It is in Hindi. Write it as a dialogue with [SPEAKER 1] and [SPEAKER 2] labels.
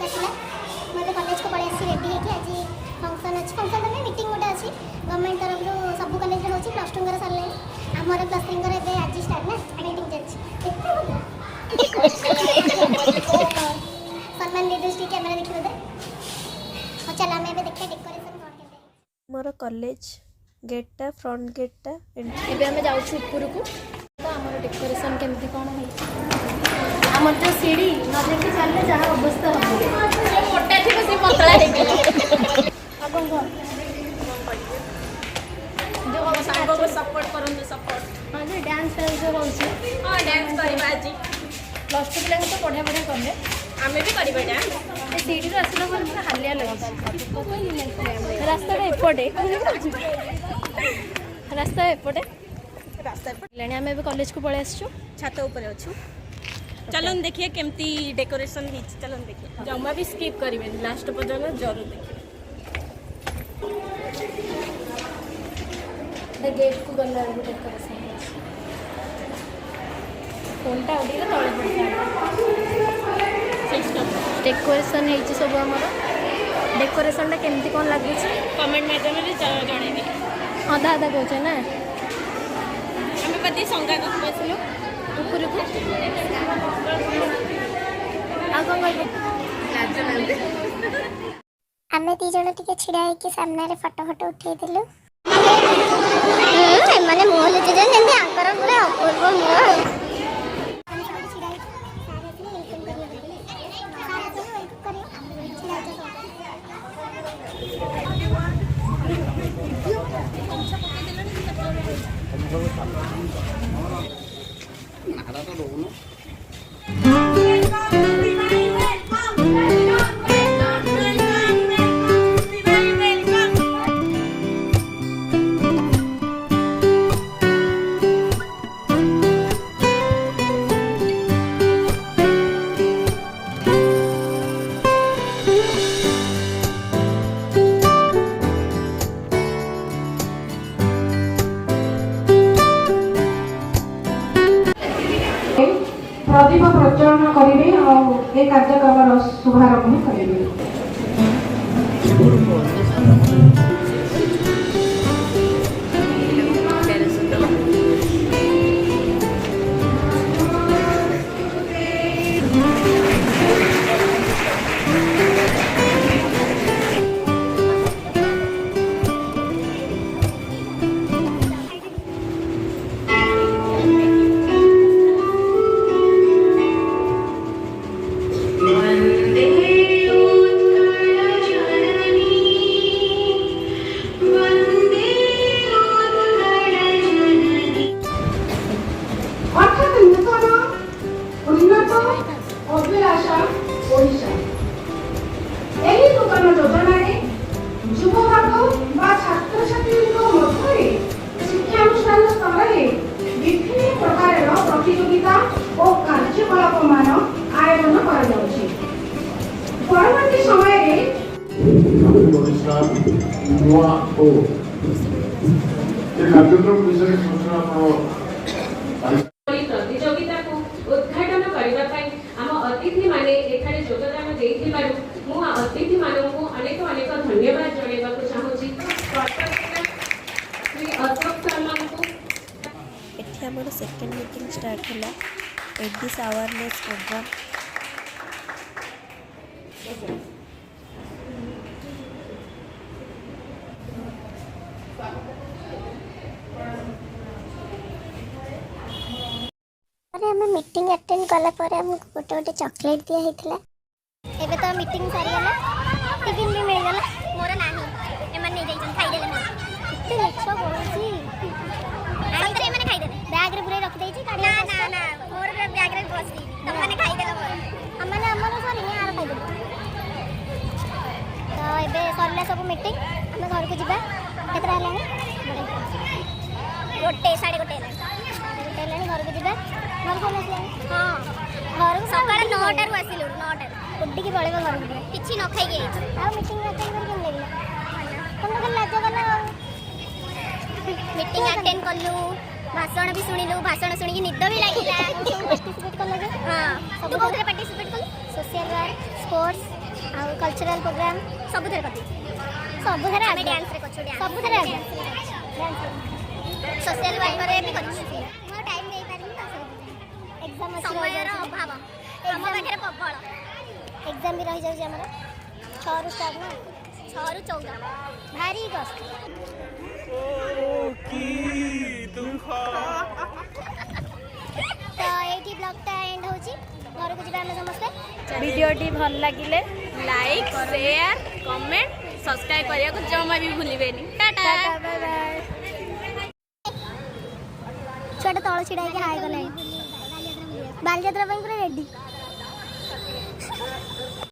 [SPEAKER 1] आसला मैं कॉलेज को पळै आसी रेडी होके आज फंक्शन अच्छी फंक्शन में मीटिंग गोटे अच्छी गवर्नमेंट तरफ सब कॉलेज में होची प्लस 2 कर सरले हमर प्लस 3 कर ए आज स्टार्ट ना मीटिंग चलची सलमान दीदी कैमरा देखि दे और चल हमें भी देखिए डेकोरेशन कौन के
[SPEAKER 2] मोर कॉलेज गेटा फ्रंट गेटा
[SPEAKER 3] एबे हमें जाऊ ऊपर को तो हमर डेकोरेशन केमती कोन है हमर जो सीढ़ी न देखि चलले जहां अवस्था हो मोटा थी से पतला देखि अगन घर जो हम सांगो को सपोर्ट करन सपोर्ट हां जे डांस जो होची हां डांस करबा जी प्लस 2 पिला तो पढ़ा पढ़ा करले आमे भी करबा डांस सीढ़ी रो असला पर पूरा हालिया लगे रास्ता एपटे रास्ता एपटे रास्ता लेने आमे भी कॉलेज को पळे आछू
[SPEAKER 4] छात ऊपर अच्छु चलो देखिए केमती डेकोरेशन ही चलो देखिए
[SPEAKER 3] जमा भी स्किप करिवे लास्ट पर्यंत जरूर देखिए द गेट को गल्ला डेकोरेशन फोनटा उडी तळे पड़ता डेकोरेशन है सब हमर डेकोरेशन केमती कौन लगे
[SPEAKER 4] कमेंट माध्यम रे जणेबी
[SPEAKER 3] आधा आधा कहचे ना
[SPEAKER 4] हमें पति संगा को बसलो
[SPEAKER 3] ऊपर को आ कौन कहबे
[SPEAKER 1] आमे दी जण टिके छिडा है कि सामने रे फोटो फोटो उठे दिलु माने मोहले जे जेंदी आंकर पूरा अपूर्व मोह
[SPEAKER 5] प्रदीप प्रज्वलन करेंगे और ये कार्यक्रम शुभारंभ करेंगे।
[SPEAKER 4] प्रतियोगिता को उद्घाटन करने आम अतिथि माने एठारे योगदान देथिबारु मु अतिथि मानकु अनेक अनेक धन्यवाद जणाइबाकु चाहूची श्री अशोक शर्मा को
[SPEAKER 2] एठी हमर सेकंड मीटिंग स्टार्ट होला एडिस अवेयरनेस प्रोग्राम
[SPEAKER 1] हमें मीटिंग अटेंड कला पर हमको गोटे गोटे चॉकलेट दिया होता एबे तो मीटिंग सारी गला टिफिन भी मिल गला मोर नाही एमन नहीं जाई खाई देले मोर इते लक्ष्य बोलची अंदर एमन खाई देले बैग रे पूरे रख देई छी ना ना ना मोर बैग रे बसती तुम माने खाई देले मोर हमने हमर सॉरी नहीं आर खाई देले तो एबे सरले सब मीटिंग हम घर को जिबा केतरा हलानी गोटे 1:30 हलानी घर को जिबा घर को हाँ घर को सकाळ 9टा रु आसिलु 9टा उड्डी की पळेबा घर को किछि न खाई गई आ मीटिंग अटेंड कर केन लागला तुम तो लाज गला मीटिंग अटेंड करलु भाषण भी सुनिलु भाषण सुनी की निद भी लागिला पार्टिसिपेट कर लगे हां सब कोथरे पार्टिसिपेट कर सोशल वर्क स्पोर्ट्स ଆଉ କଲଚରାଲ ପ୍ରୋଗ୍ରାମ ସବୁଥିରେ କରିଛି ସବୁଥିରେ ଆମେ ଡ୍ୟାନ୍ସରେ କରିଛୁ ସବୁଥିରେ ସୋସିଆଲ ୱାର୍କରେ ବି କରିଛୁ ମୋର ଟାଇମ୍ ଦେଇପାରିନି ତ ଏକ୍ଜାମ୍ ସମୟର ଅଭାବ ଆମ ପାଖରେ ପ୍ରବଳ ଏକ୍ଜାମ୍ ବି ରହିଯାଉଛି ଆମର 6ରୁ ଷ୍ଟାର୍ଟ ନା 6ରୁ 14 ଭାରି କଷ୍ଟ ତ ଏଇଠି ବ୍ଲଗ୍ଟା ଏଣ୍ଡ ହେଉଛି ଘରକୁ ଯିବା ଆମେ ସମସ୍ତେ
[SPEAKER 3] ଭିଡ଼ିଓଟି ଭଲ ଲାଗିଲେ ଲାଇକ୍ ସେୟାର କମେଣ୍ଟ ସବସ୍କ୍ରାଇବ୍ କରିବାକୁ ଜମା ବି ଭୁଲିବେନି ଟାଟା
[SPEAKER 1] ଛୁଆଟା ତଳ ଛିଡ଼ା ହେଇକି ହାଇ ଗଲାଣି ବାଲିଯାତ୍ରା ପାଇଁ ପୁରା ରେଡି